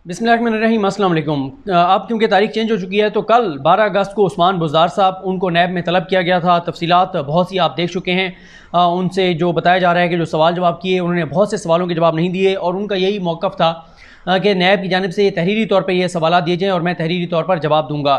बिस्मिल्लाहिर्रहमानिर्रहीम, अस्सलाम वालेकुम। अब क्योंकि तारीख चेंज हो चुकी है तो कल 12 अगस्त को उस्मान बुज़दार साहब उनको नैब में तलब किया गया था। तफसीलात बहुत सी आप देख चुके हैं। उनसे जो बताया जा रहा है कि जो सवाल जवाब किए उन्होंने बहुत से सवालों के जवाब नहीं दिए और उनका यही मौक़िफ़ था कि नैब की जानिब से तहरीरी तौर पर ये सवाल दिए जाएँ और मैं तहरीरी तौर पर जवाब दूँगा।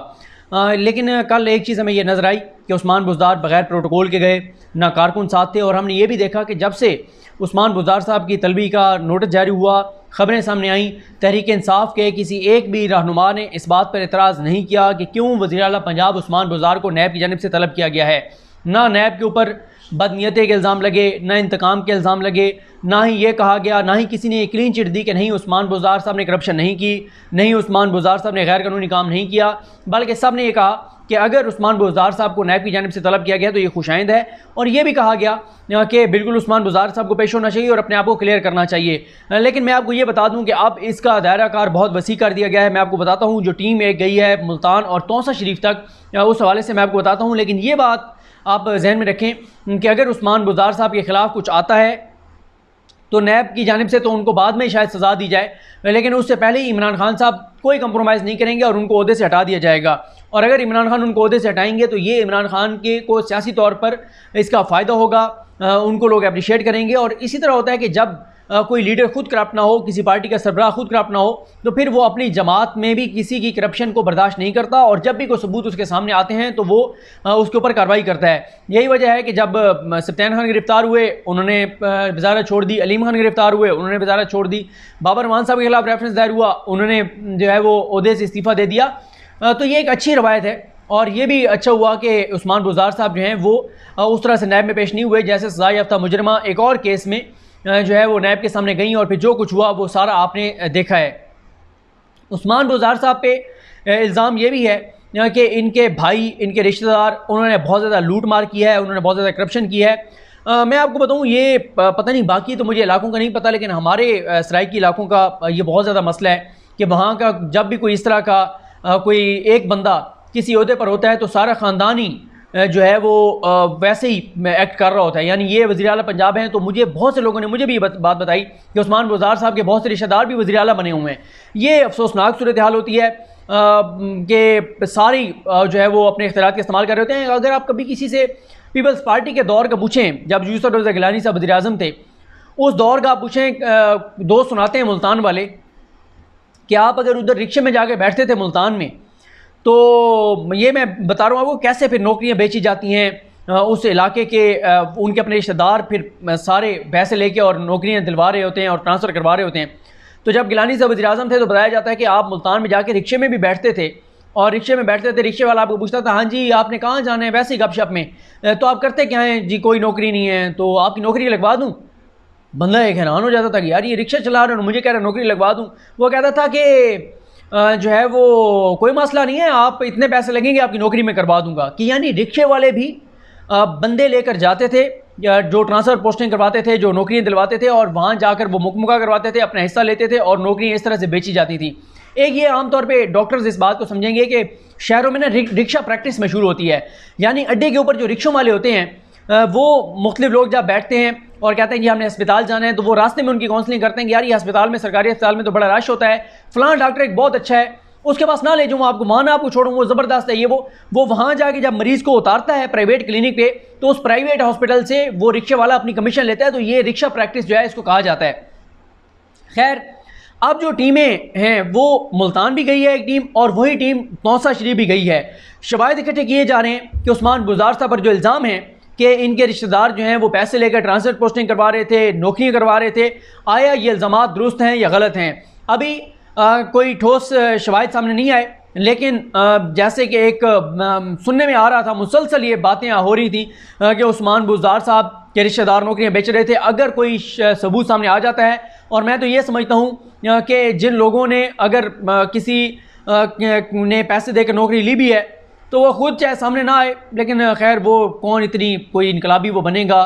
लेकिन कल एक चीज़ हमें ये नज़र आई कि उस्मान बुज़दार बग़ैर प्रोटोकॉल के गए, ना कारकुन साथ थे। और हमने ये भी देखा कि जब से उस्मान बुज़दार साहब की तलबी का नोटिस जारी हुआ, ख़बरें सामने आईं, तहरीक इंसाफ के किसी एक भी रहनुमा ने इस बात पर एतराज़ नहीं किया कि क्यों वज़ीर आला पंजाब उस्मान बुज़दार को नैब की जानिब से तलब किया गया है। ना नैब के ऊपर बदनीयती के इल्ज़ाम लगे, ना इंतकाम के इल्ज़ाम लगे, ना ही ये कहा गया, ना ही किसी ने क्लीन चिट दी कि नहीं उस्मान बुज़दार साहब ने करप्शन नहीं की, नहीं उस्मान बुज़दार साहब ने गैर कानूनी काम नहीं किया, बल्कि सब ने यह कहा कि अगर उस्मान बुज़दार साहब को नैब की जानिब से तलब किया गया तो ये खुशाइंद है। और ये भी कहा गया कि बिल्कुल उस्मान बुज़दार साहब को पेश होना चाहिए और अपने आप को क्लियर करना चाहिए। लेकिन मैं आपको ये बता दूं कि अब इसका दायरा कार बहुत वसी कर दिया गया है। मैं आपको बताता हूँ, जो टीम एक गई है मुल्तान और तौसा शरीफ तक, उस हवाले से मैं आपको बताता हूँ। लेकिन ये बात आप जहन में रखें कि अगर उस्मान बुज़दार साहब के ख़िलाफ़ कुछ आता है तो नैब की जानिब से तो उनको बाद में शायद सज़ा दी जाए, लेकिन उससे पहले ही इमरान खान साहब कोई कंप्रोमाइज़ नहीं करेंगे और उनको ओहदे से हटा दिया जाएगा। और अगर इमरान खान उनको ओहदे से हटाएंगे तो ये इमरान खान के को सियासी तौर पर इसका फ़ायदा होगा, उनको लोग अप्रिशिएट करेंगे। और इसी तरह होता है कि जब कोई लीडर खुद करप्ट ना हो, किसी पार्टी का सरबराह खुद करप्ट ना हो, तो फिर वो अपनी जमात में भी किसी की करप्शन को बर्दाश्त नहीं करता और जब भी कोई सबूत उसके सामने आते हैं तो वो उसके ऊपर कार्रवाई करता है। यही वजह है कि जब सफ्तान खान गिरफ्तार हुए उन्होंने वजारत छोड़ दी, अलीम खान गिरफ्तार हुए उन्होंने वजारत छोड़ दी, बाबर मान साहब के खिलाफ रेफरेंस दायर हुआ उन्होंने जो है वो ओहदे से इस्तीफ़ा दे दिया। तो ये एक अच्छी रवायत है और ये भी अच्छा हुआ कि उस्मान बुज़दार साहब जो हैं वो उस तरह से नैब में पेश नहीं हुए जैसे सज़ा याफ्ता मुजरिमा एक और केस में जो है वो नैब के सामने गई और फिर जो कुछ हुआ वो सारा आपने देखा है। उस्मान बुज़दार साहब पे इल्ज़ाम ये भी है कि इनके भाई, इनके रिश्तेदार, उन्होंने बहुत ज़्यादा लूट मार किया है, उन्होंने बहुत ज़्यादा करप्शन की है। मैं आपको बताऊं, ये पता नहीं बाकी तो मुझे इलाकों का नहीं पता, लेकिन हमारे सराइकी इलाकों का ये बहुत ज़्यादा मसला है कि वहाँ का जब भी कोई इस तरह का कोई एक बंदा किसी ओहदे पर होता है तो सारा ख़ानदान ही जो है वो वैसे ही एक्ट कर रहा होता है। यानी ये वज़ीर आला पंजाब हैं तो मुझे बहुत से लोगों ने मुझे भी बात बताई कि उस्मान बुज़दार साहब के बहुत से रिश्तेदार भी वज़ीर आला बने हुए हैं। ये अफसोसनाक सूरत हाल होती है कि सारी जो है वो अपने इख्तियारात का इस्तेमाल कर रहे होते हैं। अगर आप कभी किसी से पीपल्स पार्टी के दौर का पूछें, जब यूसुफ रज़ा गिलानी साहब वज़ीर आज़म थे, उस दौर का आप पूछें, दोस्त सुनाते हैं मुल्तान वाले कि आप अगर उधर रिक्शे में जाके बैठते थे मुल्तान में तो ये मैं बता रहा हूँ आपको कैसे फिर नौकरियाँ बेची जाती हैं उस इलाके के उनके अपने रिश्तेदार फिर सारे पैसे लेके और नौकरियाँ दिलवा रहे होते हैं और ट्रांसफ़र करवा रहे होते हैं। तो जब गिलानी साहब वज़ीर आज़म थे तो बताया जाता है कि आप मुल्तान में जाके रिक्शे में भी बैठते थे और रिक्शे में बैठते थे, रिक्शे वाला आपको पूछता था हाँ जी आपने कहाँ जाना है, वैसे ही गपशप में, तो आप करते क्या हैं जी, कोई नौकरी नहीं है तो आपकी नौकरी लगवा दूँ। बंदा एक हैरान हो जाता था कि यार ये रिक्शा चला रहे हो मुझे कह रहे नौकरी लगवा दूँ। वो कहता था कि जो है वो कोई मसला नहीं है, आप इतने पैसे लगेंगे आपकी नौकरी में करवा दूंगा। कि यानी रिक्शे वाले भी बंदे लेकर जाते थे या जो ट्रांसफ़र पोस्टिंग करवाते थे, जो नौकरियां दिलवाते थे और वहाँ जाकर वो मुकमुका करवाते थे, अपना हिस्सा लेते थे और नौकरियां इस तरह से बेची जाती थी। एक ये आमतौर पे डॉक्टर्स इस बात को समझेंगे कि शहरों में ना रिक्शा प्रैक्टिस मशहूर होती है। यानी अड्डे के ऊपर जो रिक्शों वाले होते हैं वो मुख्तलिफ लोग जब बैठते हैं और कहते हैं कि हमने अस्पताल जाना है तो वो रास्ते में उनकी काउंसलिंग करते हैं कि यार ये अस्पताल में, सरकारी अस्पताल में तो बड़ा रश होता है, फ़लाँ डॉक्टर एक बहुत अच्छा है उसके पास ना ले जाऊँ आपको, वहाँ ना आपको छोड़ूँ, वो ज़बरदस्त है ये वो वहाँ जाके जब मरीज़ को उतारता है प्राइवेट क्लिनिक पे तो उस प्राइवेट हॉस्पिटल से वो रिक्शे वाला अपनी कमीशन लेता है। तो ये रिक्शा प्रैक्टिस जो है इसको कहा जाता है। खैर, अब जो टीमें हैं वो मुल्तान भी गई है एक टीम और वही टीम तौसा शरीफ भी गई है। शवाहिद इकट्ठे किए जा रहे हैं कि उस्मान बुज़दार साहब पर जो इल्ज़ाम है कि इनके रिश्तेदार जो हैं वो पैसे लेकर ट्रांसफ़र पोस्टिंग करवा रहे थे, नौकरियाँ करवा रहे थे, आया ये इल्ज़ामात दुरुस्त हैं या गलत हैं। अभी कोई ठोस शवाहिद सामने नहीं आए, लेकिन जैसे कि एक सुनने में आ रहा था, मुसलसल ये बातें हो रही थी कि उस्मान बुज़दार साहब के रिश्तेदार नौकरियाँ बेच रहे थे। अगर कोई सबूत सामने आ जाता है, और मैं तो ये समझता हूँ कि जिन लोगों ने अगर किसी ने पैसे देकर नौकरी ली भी है तो वो खुद चाहे सामने ना आए, लेकिन खैर वो कौन इतनी कोई इनकलाबी वो बनेगा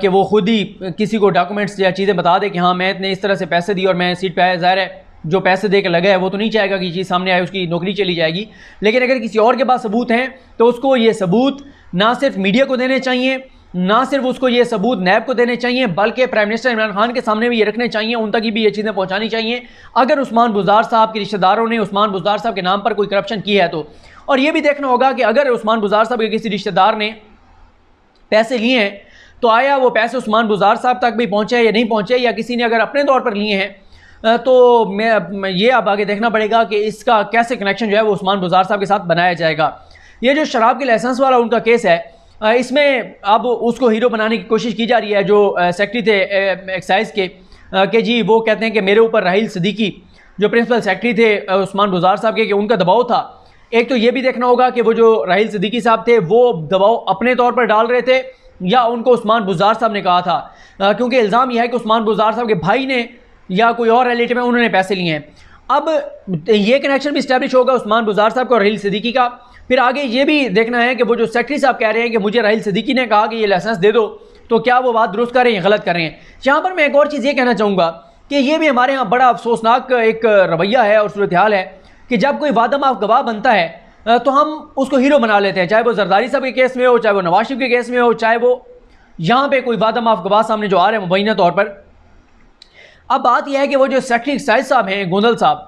कि वो खुद ही किसी को डॉक्यूमेंट्स या चीज़ें बता दे कि हाँ मैं इतने इस तरह से पैसे दिए और मैं सीट पे आया। ज़ाहिर है जो पैसे दे के लगा है वो तो नहीं चाहेगा कि ये चीज़ सामने आए, उसकी नौकरी चली जाएगी। लेकिन अगर किसी और के पास सबूत हैं तो उसको ये सबूत ना सिर्फ मीडिया को देने चाहिए ना सिर्फ उसको ये सबूत नैब को देने चाहिए बल्कि प्राइम मिनिस्टर इमरान खान के सामने भी ये रखने चाहिए, उन तक भी ये चीज़ें पहुंचानी चाहिए अगर उस्मान बुज़दार साहब के रिश्तेदारों ने उस्मान बुज़दार साहब के नाम पर कोई करप्शन की है तो। और ये भी देखना होगा कि अगर उस्मान बुज़दार साहब के किसी रिश्तेदार ने पैसे लिए हैं तो आया वो पैसे उस्मान बुज़दार साहब तक भी पहुँचे या नहीं पहुँचे, या किसी ने अगर अपने तौर पर लिए हैं तो मैं ये अब आगे देखना पड़ेगा कि इसका कैसे कनेक्शन जो है वो उस्मान बुज़दार साहब के साथ बनाया जाएगा। ये जो शराब के लाइसेंस वाला उनका केस है, इसमें अब उसको हीरो बनाने की कोशिश की जा रही है। जो सेक्रेटरी थे एक्साइज के जी वो कहते हैं कि मेरे ऊपर राहिल सिद्दीकी जो प्रिंसिपल सेक्रेटरी थे उस्मान बुज़दार साहब के, कि उनका दबाव था। एक तो ये भी देखना होगा कि वो जो राहिल सिद्दीकी साहब थे वो दबाव अपने तौर पर डाल रहे थे या उनको उस्मान बुज़दार साहब ने कहा था, क्योंकि इल्ज़ाम यह है कि उस्मान बुज़दार साहब के भाई ने या कोई और रिलेटिव है उन्होंने पैसे लिए हैं। अब ये कनेक्शन भी इस्टेब्लिश होगा उस्मान बुज़दार साहब का और राहिल सिद्दीकी का। फिर आगे ये भी देखना है कि वो जो सेक्रेटरी साहब कह रहे हैं कि मुझे राहिल सिद्दीकी ने कहा कि ये लाइसेंस दे दो, तो क्या वो बात दुरुस्त कर रहे हैं या गलत कर रहे हैं। यहाँ पर मैं एक और चीज़ ये कहना चाहूँगा कि ये भी हमारे यहाँ बड़ा अफसोसनाक एक रवैया है और सूरत हाल है कि जब कोई वादा माफ गवाह बनता है तो हम उसको हीरो बना लेते हैं, चाहे वो जरदारी साहब के केस में हो, चाहे वो नवाज शरीफ के केस में हो, चाहे वो यहाँ पे कोई वादा माफ गवाह सामने जो आ रहे हैं मुबैना तौर पर। अब बात यह है कि वो जो सेक्रेटरी एक्साइज साहब हैं गोंदल साहब,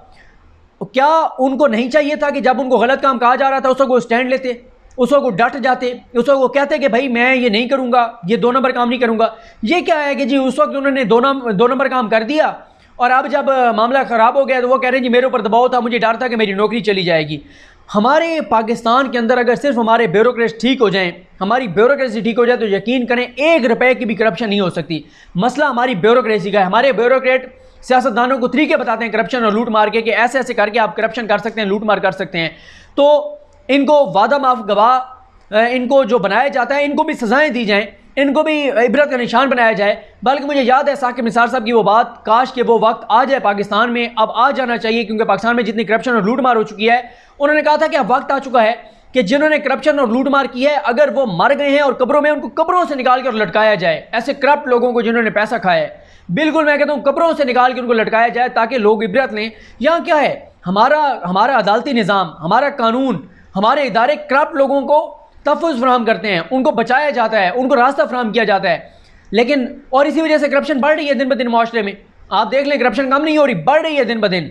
क्या उनको नहीं चाहिए था कि जब उनको गलत काम कहा जा रहा था उस वक्त वो स्टैंड लेते, उस वक्त वो डट जाते, उस वक्त वो कहते कि भाई मैं ये नहीं करूँगा, ये 2 नंबर काम नहीं करूँगा। ये क्या है कि जी उस वक्त उन्होंने 2 नंबर काम कर दिया और अब जब मामला ख़राब हो गया तो वो कह रहे हैं जी मेरे ऊपर दबाव था, मुझे डर था कि मेरी नौकरी चली जाएगी। हमारे पाकिस्तान के अंदर अगर सिर्फ हमारे ब्यूरोक्रेट्स ठीक हो जाएं, हमारी ब्यूरोक्रेसी ठीक हो जाए तो यकीन करें 1 रुपए की भी करप्शन नहीं हो सकती। मसला हमारी ब्यूरोक्रेसी का है। हमारे ब्यूरोक्रेट सियासतदानों को तरीके बताते हैं करप्शन और लूट मार के कि ऐसे ऐसे करके आप करप्शन कर सकते हैं, लूट मार कर सकते हैं। तो इनको वादा माफ गवाह इनको जो बनाया जाता है इनको भी सजाएं दी जाएं, इनको भी इबरत का निशान बनाया जाए। बल्कि मुझे याद है साकिब निसार साहब की वो बात, काश के वो वक्त आ जाए पाकिस्तान में, अब आ जाना चाहिए क्योंकि पाकिस्तान में जितनी करप्शन और लूट मार हो चुकी है। उन्होंने कहा था कि अब वक्त आ चुका है कि जिन्होंने करप्शन और लूट मार की है अगर वो मर गए हैं और कब्रों में, उनको कब्रों से निकाल कर लटकाया जाए। ऐसे करप्ट लोगों को जिन्होंने पैसा खाया है, बिल्कुल मैं कहता हूँ कब्रों से निकाल के उनको लटकाया जाए ताकि लोग इबरत लें। यहाँ क्या है, हमारा अदालती निज़ाम, हमारा कानून, हमारे इदारे करप्ट लोगों को तहफ़्फ़ुज़ फराहम करते हैं, उनको बचाया जाता है, उनको रास्ता फराहम किया जाता है। लेकिन और इसी वजह से करप्शन बढ़ रही है दिन ब दिन माशरे में। आप देख लें करप्शन कम नहीं हो रही, बढ़ रही है दिन ब दिन।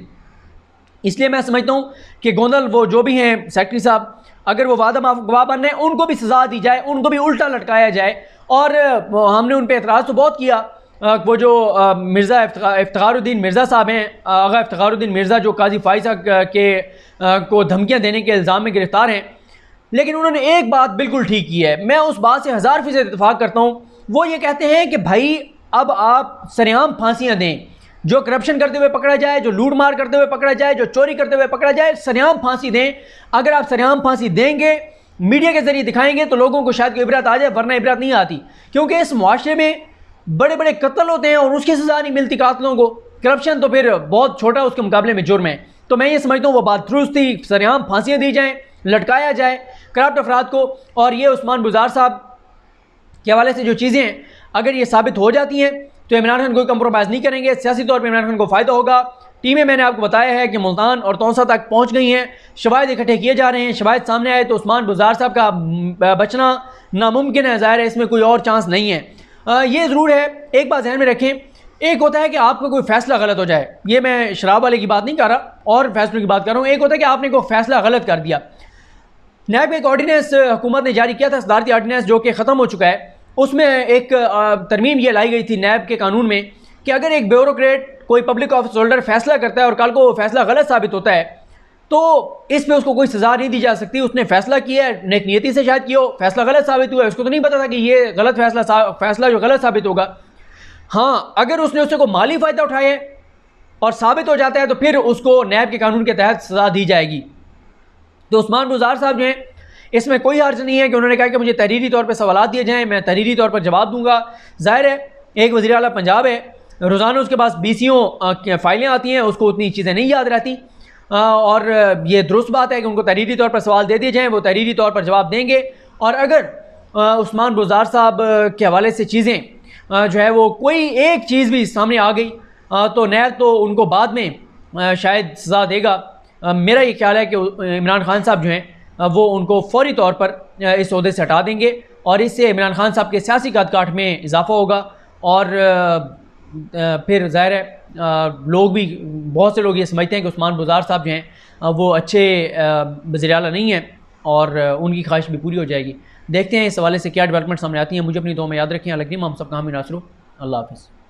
इसलिए मैं समझता हूँ कि गोंदल वो जो भी हैं सेक्रेटरी साहब, अगर वो वादा माफ गवाह बन रहे हैं उनको भी सज़ा दी जाए, उनको भी उल्टा लटकाया जाए। और हमने उन पर एतराज़ तो बहुत किया। वो जो मिर्ज़ा इफ्तिखारुद्दीन मिर्ज़ा साहब हैं, आगा इफ्तिखारुद्दीन मिर्ज़ा जो काजी फाइज़ा के को धमकियाँ देने के इल्ज़ाम में गिरफ़्तार हैं, लेकिन उन्होंने एक बात बिल्कुल ठीक की है, मैं उस बात से 1000% इत्तेफाक करता हूँ। वो ये कहते हैं कि भाई अब आप सरेआम फांसियाँ दें, जो करप्शन करते हुए पकड़ा जाए, जो लूट मार करते हुए पकड़ा जाए, जो चोरी करते हुए पकड़ा जाए, सरेआम फांसी दें। अगर आप सरेआम फांसी देंगे, मीडिया के जरिए दिखाएंगे तो लोगों को शायद कोई इबरत आ जाए, वरना इबरत नहीं आती। क्योंकि इस मुआशरे में बड़े बड़े कत्ल होते हैं और उसकी सज़ा नहीं मिलती कातलों को। करप्शन तो फिर बहुत छोटा उसके मुकाबले में जुर्म है। तो मैं ये समझता हूँ वो बात दुरुस्त थी, सरेआम फांसियाँ दी जाएँ, लटकाया जाए करप्ट अफराद को। और ये उस्मान बुज़दार साहब के हवाले से जो चीज़ें हैं अगर ये साबित हो जाती हैं तो इमरान खान कोई कंप्रोमाइज़ नहीं करेंगे, सियासी तौर पर इमरान खान को फ़ायदा होगा। टीमें मैंने आपको बताया है कि मुल्तान और तौसा तक पहुँच गई हैं, शवाहिद इकट्ठे किए जा रहे हैं। शवाहिद सामने आए तो उस्मान बुज़दार साहब का बचना नामुमकिन है, ज़ाहिर है इसमें कोई और चांस नहीं है। ये ज़रूर है, एक बात ध्यान में रखें, एक होता है कि आपका कोई फ़ैसला गलत हो जाए, ये मैं शराब वाले की बात नहीं कर रहा और फैसलों की बात कर रहा हूँ। एक होता है कि आपने कोई फ़ैसला गलत कर दिया। नैब एक ऑर्डिनेंस हुकूमत ने जारी किया था, सदारती ऑर्डिनेंस जो कि ख़त्म हो चुका है। उसमें एक तरमीम ये लाई गई थी नैब के कानून में कि अगर एक ब्यूरोक्रेट कोई पब्लिक ऑफिस होल्डर फैसला करता है और कल को वो फैसला गलत साबित होता है तो इस पर उसको कोई सज़ा नहीं दी जा सकती। उसने फैसला किया है, नेक नियति से शायद किया हो, फैसला गलत साबित हुआ है, उसको तो नहीं पता था कि ये गलत फैसला जो गलत साबित होगा। हाँ, अगर उसने उससे को माली फ़ायदा उठाया और साबित हो जाता है तो फिर उसको नैब के कानून के तहत सज़ा दी जाएगी। तो उस्मान बुज़दार साहब जो हैं, इसमें कोई हर्ज नहीं है कि उन्होंने कहा कि मुझे तहरीरी तौर पर सवालात दिए जाएँ, मैं तहरीरी तौर पर जवाब दूँगा। ज़ाहिर है एक वज़ीर आला पंजाब है, रोज़ाना उसके पास 20 फाइलें आती हैं, उसको उतनी चीज़ें नहीं याद रहती। और ये दुरुस्त बात है कि उनको तहरीरी तौर पर सवाल दे दिए जाएँ, वो तहरीरी तौर पर जवाब देंगे। और अगर उस्मान बुज़दार साहब के हवाले से चीज़ें जो है वो कोई एक चीज़ भी सामने आ गई तो नैब तो उनको बाद में शायद सज़ा देगा। मेरा ये ख्याल है कि इमरान खान साहब जो हैं वो उनको फौरी तौर पर इस ओहदे से हटा देंगे और इससे इमरान खान साहब के सियासी काट में इजाफा होगा। और फिर ज़ाहिर है लोग भी, बहुत से लोग ये समझते हैं कि उस्मान बुज़दार साहब जो हैं वो अच्छे वज़ीर आला नहीं हैं और उनकी ख्वाहिश भी पूरी हो जाएगी। देखते हैं इस हवाले से क्या डेवलपमेंट सामने आती हैं। मुझे अपनी दुआ में याद रखें। अलग हम सबका हामी नासरू। अल्लाह हाफ़िज़।